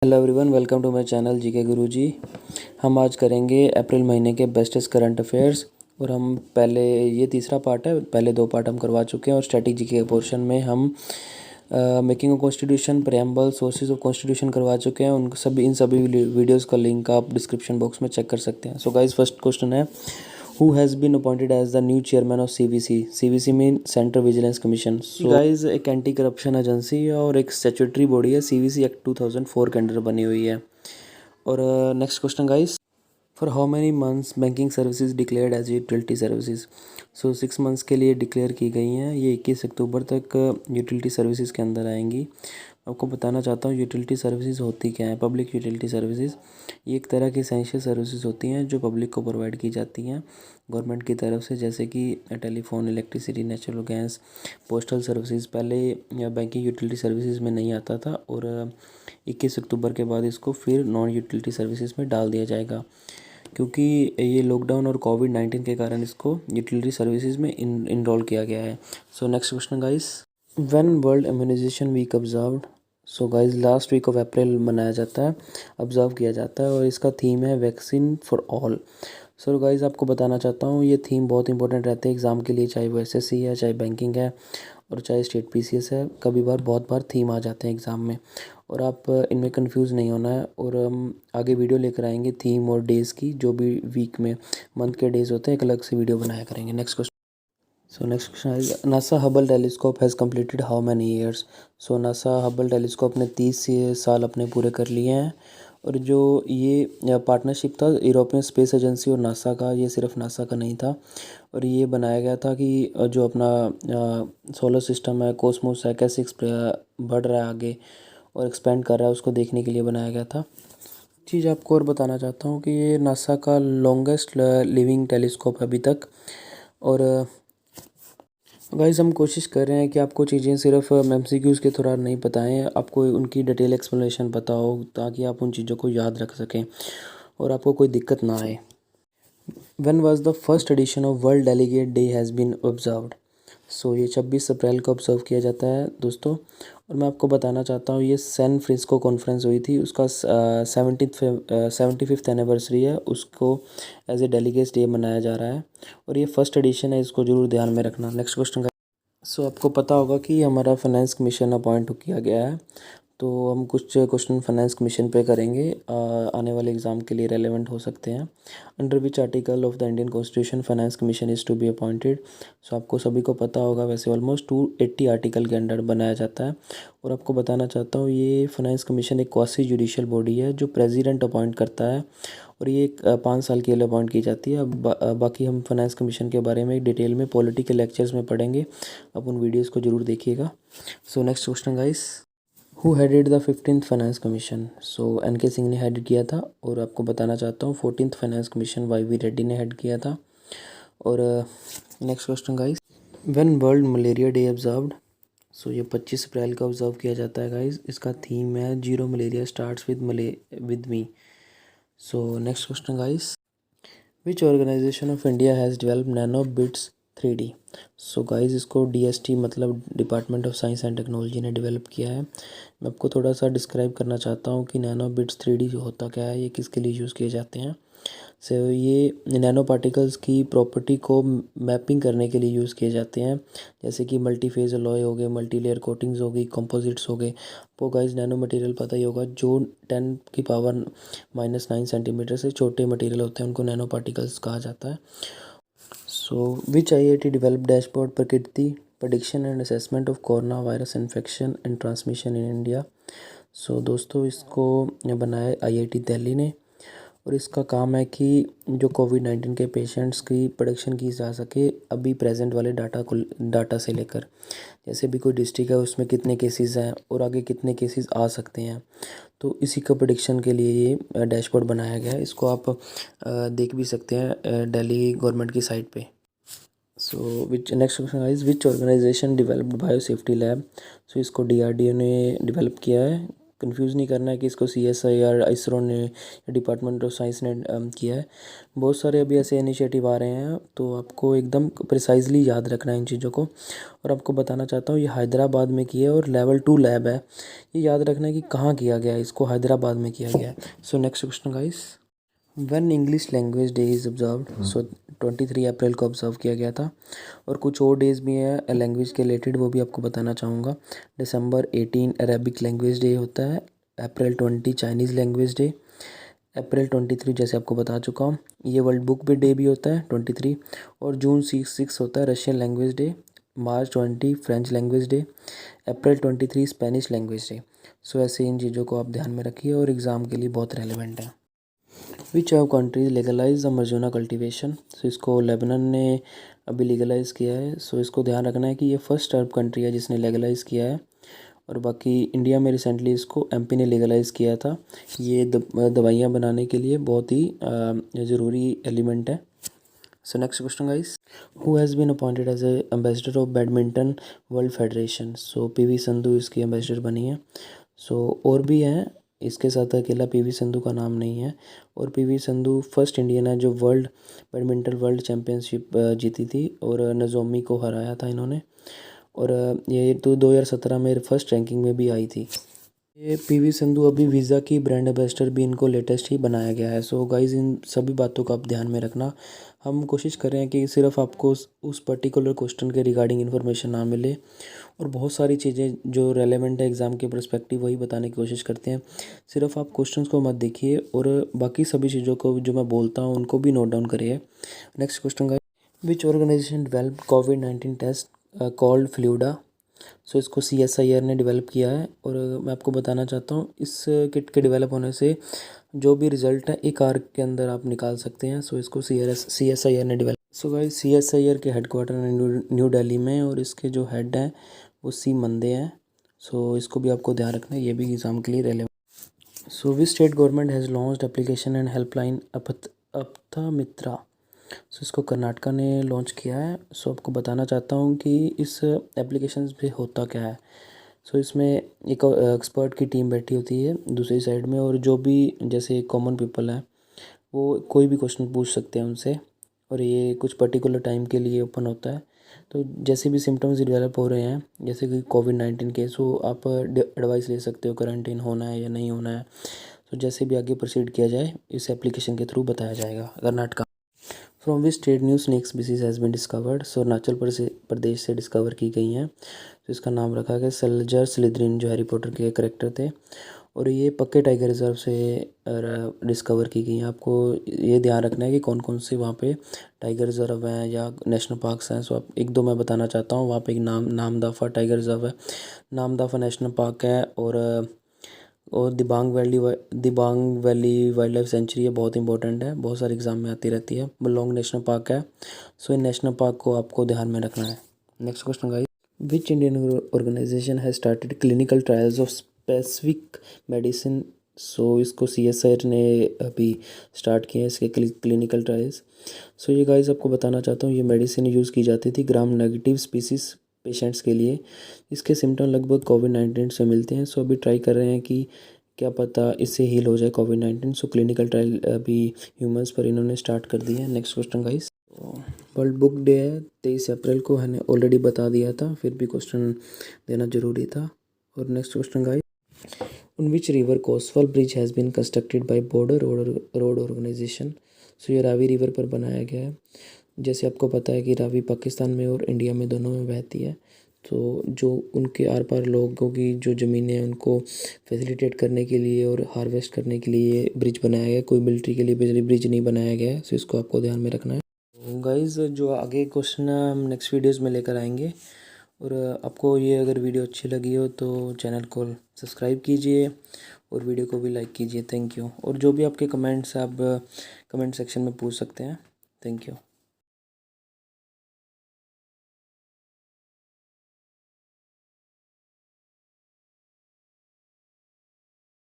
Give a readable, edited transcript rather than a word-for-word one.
Hello everyone, welcome to my channel GK Guruji. हम आज करेंगे अप्रैल महीने के बेस्टेस्ट करंट अफेयर्स। और हम पहले ये तीसरा पार्ट है, पहले दो पार्ट हम करवा चुके हैं। और स्टैटिक जीके के पोर्शन में हम making of constitution, preamble, sources of constitution करवा चुके हैं। उन सभी वीडियोज़ का लिंक आप डिस्क्रिप्शन बॉक्स में चेक कर सकते हैं। सो गाइज, फर्स्ट क्वेश्चन है, who has been appointed as the new chairman of CVC? CVC mean central vigilance commission. So guys, एक एंटी करप्शन एजेंसी है और एक स्टैट्यूटरी बॉडी है। CVC एक्ट 2004 के अंडर बनी हुई है। और next question guys, for how many months banking services declared as utility services. So 6 months के लिए डिक्लेयर की गई हैं। ये 21 अक्टूबर तक यूटिलिटी सर्विसेज के अंदर आएंगी। आपको बताना चाहता हूँ यूटिलिटी सर्विसेज होती क्या है। पब्लिक यूटिलिटी सर्विसेज ये एक तरह की एसेंशियल सर्विसेज होती हैं जो पब्लिक को प्रोवाइड की जाती हैं गवर्नमेंट की तरफ से, जैसे कि telephone, electricity, natural gas, postal services. पहले बैंकिंग यूटिलिटी सर्विसेज में नहीं आता था और 21 अक्टूबर के बाद इसको फिर नॉन यूटिलिटी सर्विसेज में डाल दिया जाएगा, क्योंकि ये लॉकडाउन और कोविड-19 के कारण इसको यूटिलिटी सर्विसेज में इनरोल किया गया है। So next question guys, when world immunization week observed. So guys, last week of April मनाया जाता है, ऑब्जर्व किया जाता है और इसका थीम है vaccine for all. So guys, आपको बताना चाहता हूँ ये थीम बहुत इंपॉर्टेंट रहते हैं एग्ज़ाम के लिए, चाहे वो SSC है, चाहे बैंकिंग है और चाहे स्टेट PCS है। कभी बहुत बार थीम आ जाते हैं एग्ज़ाम में और आप इनमें कंफ्यूज नहीं होना है। और हम आगे वीडियो लेकर आएंगे थीम और डेज़ की, जो भी वीक में मंथ के डेज़ होते हैं एक अलग से वीडियो बनाया करेंगे। Next question. So next question है, NASA Hubble telescope has completed how many years. So NASA Hubble telescope ने 30 साल अपने पूरे कर लिए हैं। और जो ये पार्टनरशिप था यूरोपियन स्पेस एजेंसी और नासा का, ये सिर्फ नासा का नहीं था और ये बनाया गया था कि जो अपना सोलर सिस्टम है, कॉस्मोस है, कैसे बढ़ रहा है आगे और एक्सपेंड कर रहा है, उसको देखने के लिए बनाया गया था। चीज़ आपको और बताना चाहता हूँ कि ये नासा का लॉन्गेस्ट लिविंग टेलीस्कोप है अभी तक। और गाइस, हम कोशिश कर रहे हैं कि आपको चीज़ें सिर्फ MCQs के थोड़ा नहीं बताएं, आपको उनकी डिटेल एक्सप्लेनेशन पता हो ताकि आप उन चीज़ों को याद रख सकें और आपको कोई दिक्कत ना आए। When was the first edition of world delegate day has been observed. So ये 26 अप्रैल को ऑब्जर्व किया जाता है दोस्तों। और मैं आपको बताना चाहता हूँ ये सैन फ्रांसिस्को कॉन्फ्रेंस हुई थी, उसका 75th एनिवर्सरी है, उसको एज ए डेलीगेट्स डे मनाया जा रहा है और ये फर्स्ट एडिशन है, इसको ज़रूर ध्यान में रखना। Next question. सो आपको पता होगा कि हमारा फाइनेंस कमीशन अपॉइंट किया गया है, तो हम कुछ क्वेश्चन फाइनेंस कमीशन पे करेंगे, आने वाले एग्ज़ाम के लिए रेलेवेंट हो सकते हैं। Under which article of the Indian constitution finance commission is to be appointed. So आपको सभी को पता होगा, वैसे ऑलमोस्ट 280 आर्टिकल के अंडर बनाया जाता है। और आपको बताना चाहता हूँ ये फाइनेंस कमीशन एक क्वासी जुडिशियल बॉडी है जो प्रेसिडेंट अपॉइंट करता है और ये 5 साल के लिए अपॉइंट की जाती है। बाकी हम फाइनेंस कमीशन के बारे में डिटेल में पॉलिटिकल लेक्चर्स में पढ़ेंगे, आप उन वीडियोज़ को ज़रूर देखिएगा। सो next question guys, who headed the 15th finance commission. So NK Singh ने हेड किया था। और आपको बताना चाहता हूँ 14th finance commission YV Reddy ने हेड किया था। और next question guys, when world malaria day observed. So ये 25 अप्रैल को ऑब्जर्व किया जाता है गाइस। इसका थीम है zero malaria starts with me. So next question guys, which organization of India has develop nano bits 3D। So guys, इसको DST मतलब department of science and technology ने डेवलप किया है। मैं आपको थोड़ा सा डिस्क्राइब करना चाहता हूँ कि नैनो बिट्स 3D होता क्या है, ये किसके लिए यूज़ किए जाते हैं। सो ये नैनो पार्टिकल्स की प्रॉपर्टी को मैपिंग करने के लिए यूज़ किए जाते हैं, जैसे कि मल्टी फेज अलॉय हो गए, मल्टी लेयर कोटिंग्स हो गई, कंपोजिट्स हो गए। आपको गाइज नैनो मटेरियल पता ही होगा, जो 10⁻⁹ सेंटीमीटर से छोटे मटेरियल होते हैं उनको नैनो पार्टिकल्स कहा जाता है। So which IIT develop dashboard Prakriti prediction and assessment of corona virus infection and transmission in India. So दोस्तों, इसको बनाया IIT दिल्ली ने और इसका काम है कि जो कोविड-19 के पेशेंट्स की प्रेडिक्शन की जा सके अभी प्रेजेंट वाले डाटा से लेकर, जैसे भी कोई डिस्ट्रिक्ट है उसमें कितने केसेस हैं और आगे कितने केसेस आ सकते हैं, तो इसी का प्रेडिक्शन के लिए ये डैशबोर्ड बनाया गया है। इसको आप देख भी सकते हैं दिल्ली गवर्नमेंट की साइट पे। So which next question is, which organisation developed bio safety lab. So इसको DRDO ने डेवलप किया है कंफ्यूज नहीं करना है कि इसको CSIR इसरो ने या डिपार्टमेंट ऑफ साइंस ने किया है। बहुत सारे अभी ऐसे इनिशिएटिव आ रहे हैं, तो आपको एकदम प्रिसाइजली याद रखना है इन चीज़ों को। और आपको बताना चाहता हूँ, ये हैदराबाद में किया है और लेवल 2 लैब है। ये याद रखना है कि कहाँ किया गया है, इसको हैदराबाद में किया गया है। So next question guys, when English language day is observed, so 23 April को ऑब्जर्व किया गया था। और कुछ और डेज़ भी हैं लैंग्वेज के रिलेटेड, वो भी आपको बताना चाहूँगा। दिसंबर 18 अरेबिक लैंग्वेज डे होता है, अप्रैल 20 चाइनीज़ लैंग्वेज डे, अप्रैल 23 जैसे आपको बता चुका हूँ। ये वर्ल्ड बुक भी डे भी होता है 23। और जून 6 होता है रशियन लैंग्वेज डे, मार्च 20 फ्रेंच लैंग्वेज डे, अप्रैल 23 स्पेनिश लैंग्वेज डे। सो ऐसे इन चीज़ों को आप ध्यान में रखिए और एग्ज़ाम के लिए बहुत रेलिवेंट है। Which have countries legalise the marijuana cultivation, so इसको लेबनान ने अभी लीगलाइज़ किया है। सो इसको ध्यान रखना है कि ये फर्स्ट अरब कंट्री है जिसने लीगलाइज़ किया है। और बाकी इंडिया में रिसेंटली इसको MP ने लीगलाइज़ किया था। ये दवाइयाँ बनाने के लिए बहुत ही ज़रूरी एलिमेंट है। So next question guys, who has been appointed as a ambassador of badminton world federation, so PV Sindhu इसकी एम्बेसडर बनी है। सो और भी हैं, इसके साथ अकेला PV संधू का नाम नहीं है। और PV संधू फर्स्ट इंडियन है जो बैडमिंटन वर्ल्ड चैम्पियनशिप जीती थी, और नज़ोमी को हराया था इन्होंने। और ये तो 2017 में फर्स्ट रैंकिंग में भी आई थी। ये PV संधू अभी वीज़ा की ब्रांड एम्बेसडर भी इनको लेटेस्ट ही बनाया गया है। सो गाइज़, इन सभी बातों का आप ध्यान में रखना। हम कोशिश करें कि सिर्फ आपको उस पर्टिकुलर क्वेश्चन के रिगार्डिंग इन्फॉर्मेशन ना मिले, और बहुत सारी चीज़ें जो रेलेवेंट है एग्ज़ाम के पर्सपेक्टिव वही बताने की कोशिश करते हैं। सिर्फ आप क्वेश्चंस को मत देखिए, और बाकी सभी चीज़ों को जो मैं बोलता हूँ उनको भी नोट डाउन करिए। Next question guys, which organisation develop covid test called फ्लूइडा, सो इसको CSIR ने डेवलप किया है। और मैं आपको बताना चाहता हूँ, इस किट के डेवलप होने से जो भी रिज़ल्ट है 1 आवर के अंदर आप निकाल सकते हैं। सो इसको CSIR ने डेवलप। सो गाइस, CSIR के हेडक्वार्टर है न्यू दिल्ली में, और इसके जो हेड हैं वो C मंदे हैं। सो इसको भी आपको ध्यान रखना है, ये भी एग्ज़ाम के लिए relevant. So which state government has launched application and helpline Aptha Mitra, so इसको कर्नाटका ने लॉन्च किया है। सो आपको बताना चाहता हूँ कि इस एप्लीकेशन पे होता क्या है। सो इसमें एक एक्सपर्ट की टीम बैठी होती है दूसरी साइड में, और जो भी जैसे कॉमन पीपल है वो कोई भी क्वेश्चन पूछ सकते हैं उनसे, और ये कुछ पर्टिकुलर टाइम के लिए ओपन होता है। तो जैसे भी सिम्टम्स डेवलप हो रहे हैं, जैसे कि कोविड-19 के, सो आप एडवाइस ले सकते हो क्वारंटीन होना है या नहीं होना है। तो जैसे भी आगे प्रोसीड किया जाए इस एप्लीकेशन के थ्रू बताया जाएगा। Karnataka, from which state new snake species has been discovered, so Arunachal Pradesh से डिस्कवर की गई हैं। तो इसका नाम रखा गया सल्जर स्लिदरिन, जो हैरी पॉटर के करेक्टर थे। और ये पक्के टाइगर रिजर्व से डिस्कवर की गई हैं। आपको ये ध्यान रखना है कि कौन कौन से वहाँ पे टाइगर रिजर्व हैं या नेशनल पार्क्स हैं। सो आप एक दो मैं बताना चाहता हूँ। वहाँ पे एक नामदफा टाइगर रिजर्व है, नामदफा नेशनल पार्क है, और Dibang valley wild life sanctuary है, बहुत इंपॉर्टेंट है, बहुत सारे एग्जाम में आती रहती है। बलोंग नेशनल पार्क है। सो इन नेशनल पार्क को आपको ध्यान में रखना है। Next question guys, which Indian organisation has started clinical trials of specific medicine, so इसको CSIR ने अभी स्टार्ट किए हैं इसके क्लिनिकल ट्रायल्स। सो ये गाइस आपको बताना चाहता हूँ, ये मेडिसिन यूज़ की जाती थी ग्राम नेगेटिव स्पीसीज पेशेंट्स के लिए। इसके सिम्टम लगभग कोविड-19 से मिलते हैं। सो अभी ट्राई कर रहे हैं कि क्या पता इससे हील हो जाए कोविड-19। सो क्लिनिकल ट्रायल अभी ह्यूमंस पर इन्होंने स्टार्ट कर दिया है। Next question guys, world book day है 23 अप्रैल को, मैंने ऑलरेडी बता दिया था, फिर भी क्वेश्चन देना जरूरी था। और next question guys, on which river coastal bridge has been constructed by border road organisation, so ये रावी रिवर पर बनाया गया है। जैसे आपको पता है कि रावी पाकिस्तान में और इंडिया में दोनों में बहती है। तो जो उनके आर पार लोगों की जो ज़मीनें हैं उनको फैसिलिटेट करने के लिए और हार्वेस्ट करने के लिए ब्रिज बनाया गया है। कोई मिलिट्री के लिए ब्रिज नहीं बनाया गया है। सो इसको आपको ध्यान में रखना है। गाइज़, जो आगे क्वेश्चन है हम नेक्स्ट वीडियोज़ में लेकर आएंगे। और आपको ये अगर वीडियो अच्छी लगी हो तो चैनल को सब्सक्राइब कीजिए और वीडियो को भी लाइक कीजिए। Thank you. और जो भी आपके कमेंट्स आप कमेंट सेक्शन में पूछ सकते हैं। Thank you.